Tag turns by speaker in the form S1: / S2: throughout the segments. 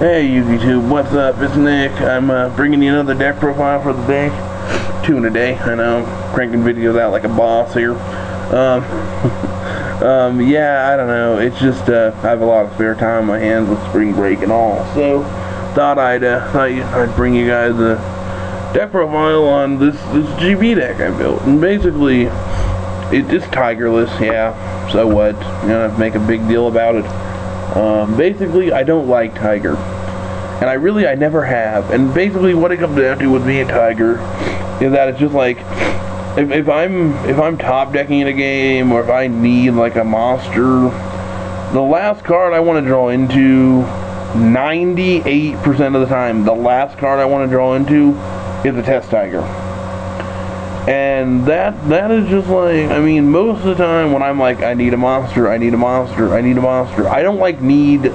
S1: Hey YouTube, what's up? It's Nick. I'm bringing you another deck profile for the day. 2 in a day. I know, cranking videos out like a boss here. Yeah, I don't know. It's just I have a lot of spare time on my hands with spring break and all, so thought I'd bring you guys a deck profile on this GB deck I built. And basically, it's Tigerless. Yeah, so what? You don't have to make a big deal about it. Basically, I don't like Tiger, and I never have. And basically, what it comes down to with me and Tiger is that it's just like, if I'm top decking in a game, or if I need like a monster, the last card I want to draw into, 98% of the time, the last card I want to draw into is a Test Tiger. And that is just like, I mean, most of the time when I'm like, I need a monster, I don't need a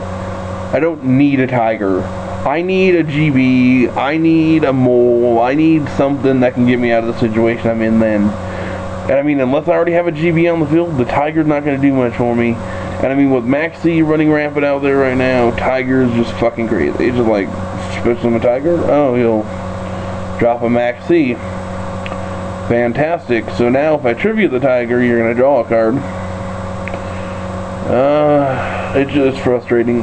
S1: Tiger. I need a GB, I need a mole, I need something that can get me out of the situation I'm in then. And I mean, unless I already have a GB on the field, the Tiger's not going to do much for me. And I mean, with Maxi running rampant out there right now, Tiger's just fucking crazy. It's just like, especially with a Tiger, oh, he'll drop a Maxi. Fantastic. So now if I tribute the Tiger, you're going to draw a card. It's just frustrating.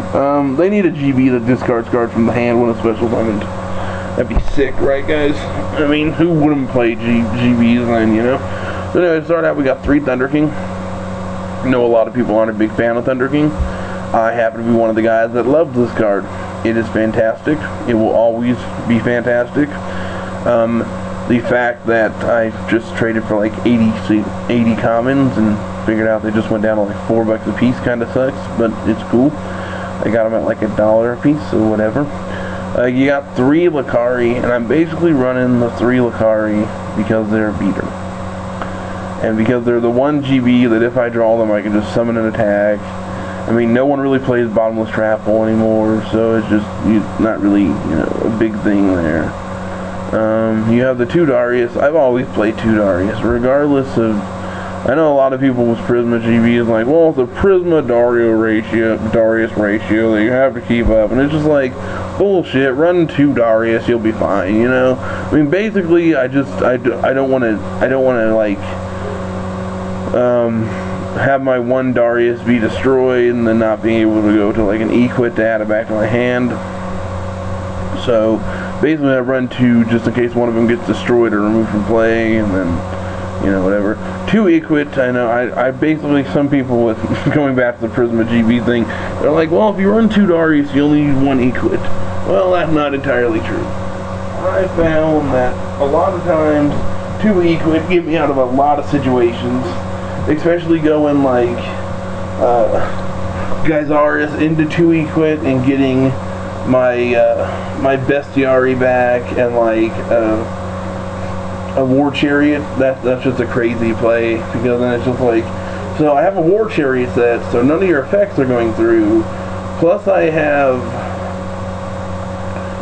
S1: They need a GB that discards cards from the hand when a special summoned. That'd be sick, right guys? I mean, who wouldn't play GBs then, you know? So anyway, to start out, we got 3 Thunder King. I know a lot of people aren't a big fan of Thunder King. I happen to be one of the guys that loves this card. It is fantastic. It will always be fantastic. The fact that I just traded for like 80 commons and figured out they just went down to like $4 a piece kind of sucks, but it's cool. I got them at like $1 a piece, so whatever. You got 3 Lucari, and I'm basically running the 3 Lucari because they're a beater. And because they're the 1 GB that if I draw them I can just summon an attack. I mean, no one really plays Bottomless Trapple anymore, so it's just not really, you know, a big thing there. You have the 2 Darius. I've always played 2 Darius, regardless of... I know a lot of people with Prisma GB is like, well, it's a Prisma Darius ratio that you have to keep up, and it's just like, bullshit. Run 2 Darius, you'll be fine, you know. I mean, basically, I don't want to like have my 1 Darius be destroyed and then not being able to go to like an Equit to add it back to my hand. So basically, I run 2 just in case one of them gets destroyed or removed from play, and then, you know, whatever. 2 Equit, I know, I basically, some people with, going back to the Prisma GB thing, they're like, well, if you run 2 Darius, you only need 1 Equit. Well, that's not entirely true. I found that a lot of times, 2 Equit get me out of a lot of situations, especially going like, Geysaris into 2 Equit and getting my my Bestiary back and like a War Chariot. That's just a crazy play, because then it's just like, so I have a War Chariot set, so none of your effects are going through, plus I have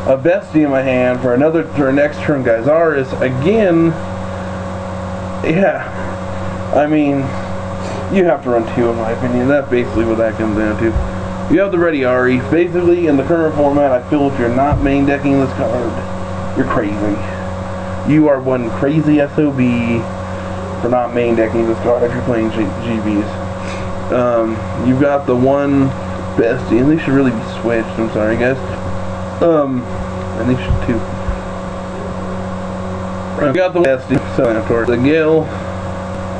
S1: a Bestie in my hand for next turn Geysaris again. Yeah, I mean, you have to run 2 in my opinion. That's basically what that comes down to. You have the Ready Ari. Basically, in the current format, I feel if you're not main decking this card, you're crazy. You are one crazy SOB for not main decking this card if you're playing GBs. You've got the 1 Bestie, and they should really be switched. I'm sorry, guys. And they should too. I've got the Bestie, so of course the Gale.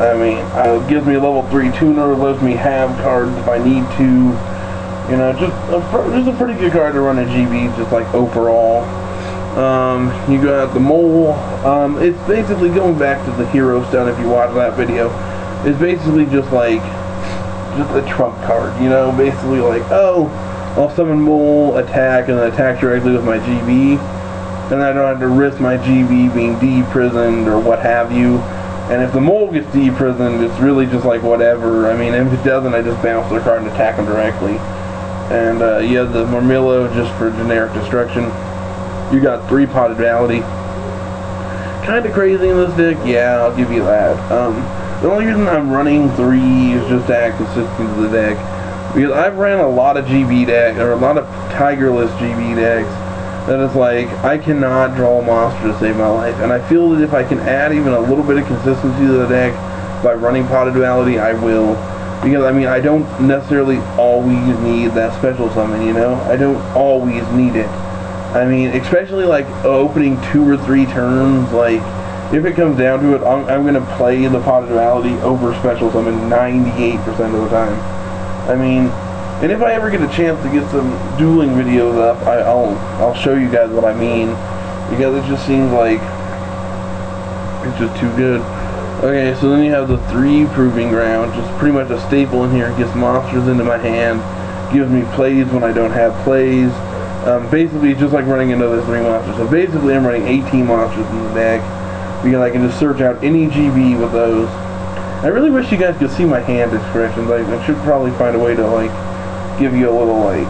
S1: I mean, it gives me a level 3 tuner, lets me have cards if I need to. You know, just a pretty good card to run a GB, just like overall. You got the Mole. It's basically going back to the hero stun. If you watch that video, it's basically just a trump card. You know, basically like, oh, I'll summon Mole, attack, and then attack directly with my GB, and I don't have to risk my GB being de-prisoned or what have you. And if the Mole gets de-prisoned, it's really just like whatever. I mean, if it doesn't, I just bounce their card and attack them directly. And you have the Marmillo just for generic destruction. You got 3 Potted Malady. Kind of crazy in this deck, yeah, I'll give you that. The only reason I'm running 3 is just to add consistency to the deck. Because I've ran a lot of GB deck, or a lot of Tigerless GB decks that is like, I cannot draw a monster to save my life. And I feel that if I can add even a little bit of consistency to the deck by running Potted Duality, I will. Because, I mean, I don't necessarily always need that special summon, you know? I don't always need it. I mean, especially like opening 2 or 3 turns, like, if it comes down to it, I'm going to play the Potted Duality over special summon 98% of the time. I mean, and if I ever get a chance to get some dueling videos up, I'll show you guys what I mean, because it just seems like it's just too good. Okay, so then you have the 3 Proving Ground, just pretty much a staple in here. It gets monsters into my hand, gives me plays when I don't have plays. Basically, it's just like running another 3 monsters. So basically, I'm running 18 monsters in the deck, because I can just search out any GB with those. I really wish you guys could see my hand expressions. I should probably find a way to, like, give you a little, like,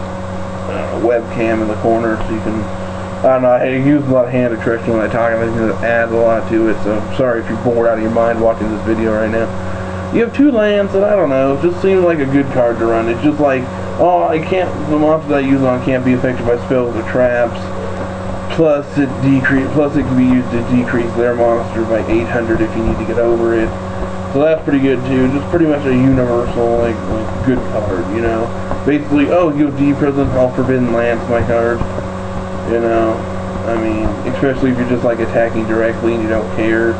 S1: webcam in the corner so you can, I don't know, I use a lot of hand expression when I talk, and I think it adds a lot to it, so sorry if you're bored out of your mind watching this video right now. You have 2 lands that, I don't know, just seem like a good card to run. It's just like, oh, the monsters I use on can't be affected by spells or traps, plus it can be used to decrease their monster by 800 if you need to get over it. So that's pretty good too. Just pretty much a universal, like good card, you know. Basically, oh, you have D-Prison, I'll Forbidden Lance my card. You know, I mean, especially if you're just like attacking directly and you don't care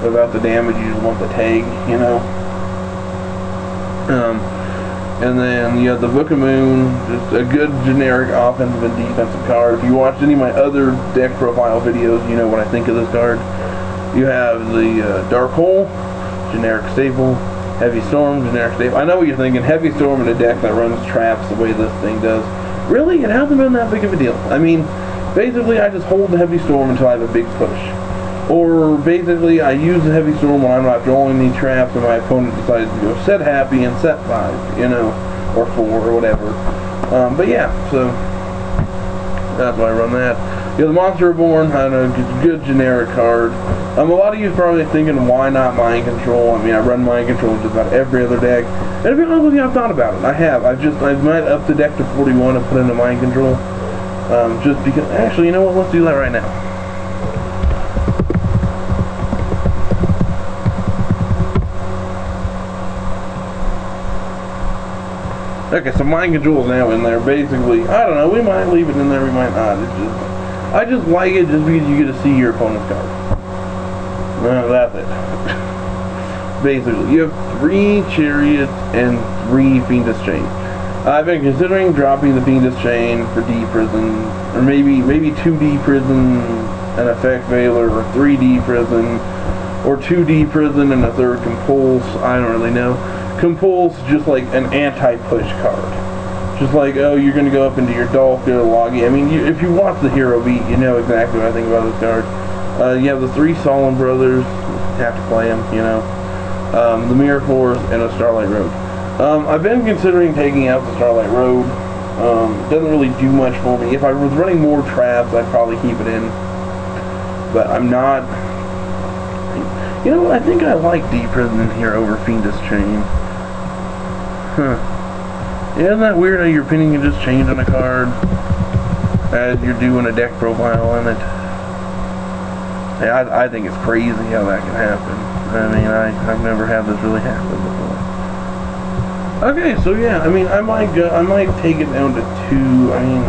S1: about the damage, you just want the tag, you know. And then you have the Book of Moon, just a good generic offensive and defensive card. If you watched any of my other deck profile videos, you know what I think of this card. You have the Dark Hole, generic staple. Heavy Storm, generic staple. I know what you're thinking, Heavy Storm in a deck that runs traps the way this thing does. Really? It hasn't been that big of a deal. I mean, basically I just hold the Heavy Storm until I have a big push. Or basically I use the Heavy Storm when I'm not drawing any traps and my opponent decides to go set happy and set 5, you know, or 4 or whatever. But yeah, so that's why I run that. You have the Monster Reborn, I don't know, it's a good generic card. A lot of you are probably thinking, why not Mind Control? I mean, I run Mind Control in just about every other deck. And to be honest with you, I've thought about it. I have. I might up the deck to 41 and put in a Mind Control. Just because, actually, you know what? Let's do that right now. Okay, so Mind Control is now in there. Basically, I don't know, we might leave it in there, we might not. It's just, I just like it just because you get to see your opponent's card. That's it. Basically, you have 3 Chariots and 3 Fiendish Chain. I've been considering dropping the Fiendish Chain for D-Prison, or maybe 2 D-Prison, an Effect Veiler, or 3 D-Prison, or 2 D-Prison and a 3rd Compulse. I don't really know. Compulse just like an anti-push card. Just like, oh, you're going to go up into your Dolphin Loggy. I mean, if you watch the Hero Beat, you know exactly what I think about this card. You have the 3 Solemn Brothers, have to play them, you know. The Mirror Force, and a Starlight Road. I've been considering taking out the Starlight Road. It doesn't really do much for me. If I was running more traps, I'd probably keep it in. But I'm not. You know what? I think I like D-Prison here over Fiendish Chain. Huh. Yeah, isn't that weird how your opinion can just change on a card as you're doing a deck profile on it? Yeah, I think it's crazy how that can happen. I mean, I've never had this really happen before. Okay, so yeah, I mean, I might take it down to 2. I mean,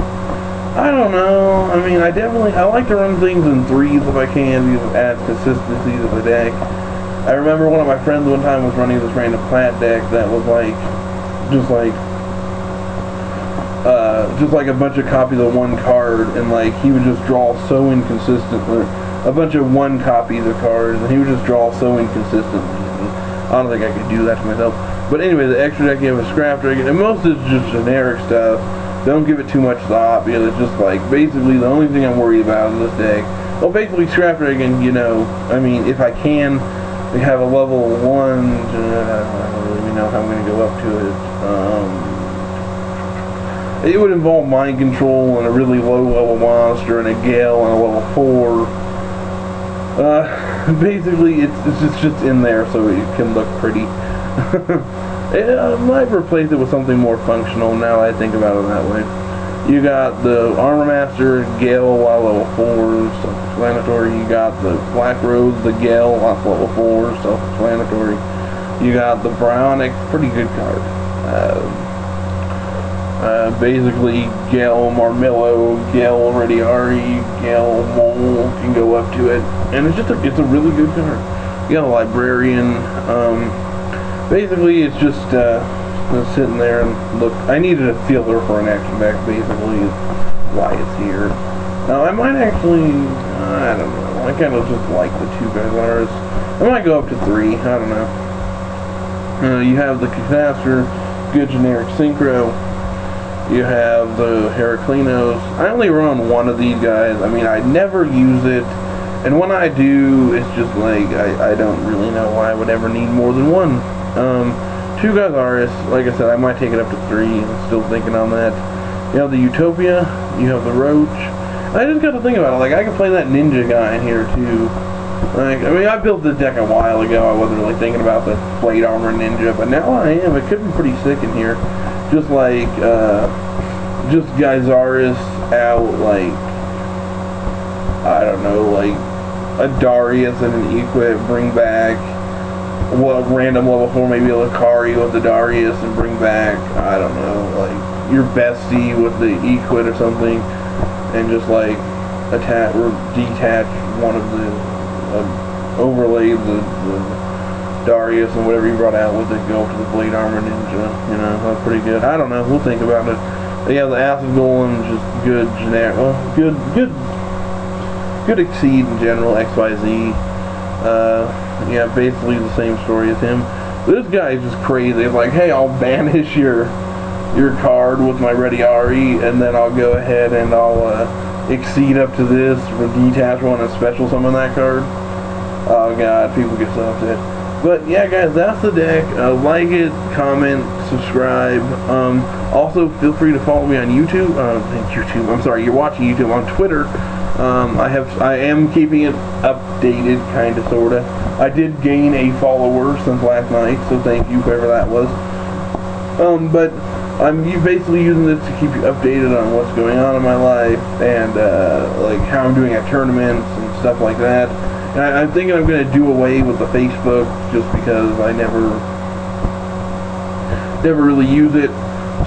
S1: I don't know. I mean, I like to run things in 3s if I can, because it adds consistency to the deck. I remember one of my friends one time was running this random plat deck that was like, just like a bunch of copies of 1 card, and like he would just draw so inconsistently. A bunch of 1 copies of cards, and he would just draw so inconsistently. I don't think I could do that to myself. But anyway, the extra deck you have a Scrap Dragon, and most of it's just generic stuff. Don't give it too much thought, because it's just like, basically the only thing I'm worried about in this deck, well, basically Scrap Dragon, you know, I mean, if I can, we have a level 1, I don't really know how I'm going to go up to it. It would involve Mind Control and a really low level monster and a Gale and a level 4. Basically, it's just in there so it can look pretty. I might replace it with something more functional now that I think about it that way. You got the Armor Master, Gale, while level 4, self-explanatory. You got the Black Rose, the Gale, while level 4, self-explanatory. You got the Bryonic, pretty good card. Basically, Gale Marmillo, Gale Rediari, Gale Mole can go up to it, and it's a really good card. You got a Librarian. Basically, it's just sitting there and look. I needed a filler for an action back. Basically, is why it's here. Now, I might actually, I don't know. I kind of just like the 2 Gyzars. I might go up to 3. I don't know. You have the Catastor, good generic synchro. You have the Heraclinos. I only run one of these guys. I mean, I never use it, and when I do, it's just like I don't really know why I would ever need more than one. 2 Gyzars, like I said, I might take it up to 3. I'm still thinking on that. You have the Utopia. You have the Roach. I just got to think about it. Like, I can play that Ninja guy in here too. Like, I mean, I built this deck a while ago. I wasn't really thinking about the Plate Armor Ninja, but now I am. It could be pretty sick in here. Just like, just Gyzaris out, like, I don't know, like, a Darius and an Equip, bring back, well, random level 4, maybe a Lucario with the Darius and bring back, I don't know, like, your bestie with the Equip or something, and just, like, attach, or detach one of the, overlay the Darius and whatever you brought out with it, go to the Blade Armor Ninja, you know, that's pretty good. I don't know, we'll think about it. Yeah, the Acid Golem, just good generic, well, good Exceed in general, XYZ. Yeah, basically the same story as him. This guy is just crazy. It's like, hey, I'll banish your card with my Rediari, and then I'll go ahead and I'll Exceed up to this, detach one and special summon that card. Oh god, people get so upset. But yeah, guys, that's the deck. Like it, comment, subscribe. Also, feel free to follow me on YouTube. I'm sorry, you're watching YouTube on Twitter. I am keeping it updated, kind of, sorta. I did gain a follower since last night, so thank you, whoever that was. But I'm basically using this to keep you updated on what's going on in my life and like how I'm doing at tournaments and stuff like that. And I'm thinking I'm going to do away with the Facebook just because I never really use it.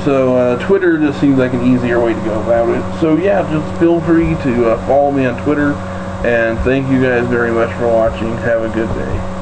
S1: So Twitter just seems like an easier way to go about it. So yeah, just feel free to follow me on Twitter. And thank you guys very much for watching. Have a good day.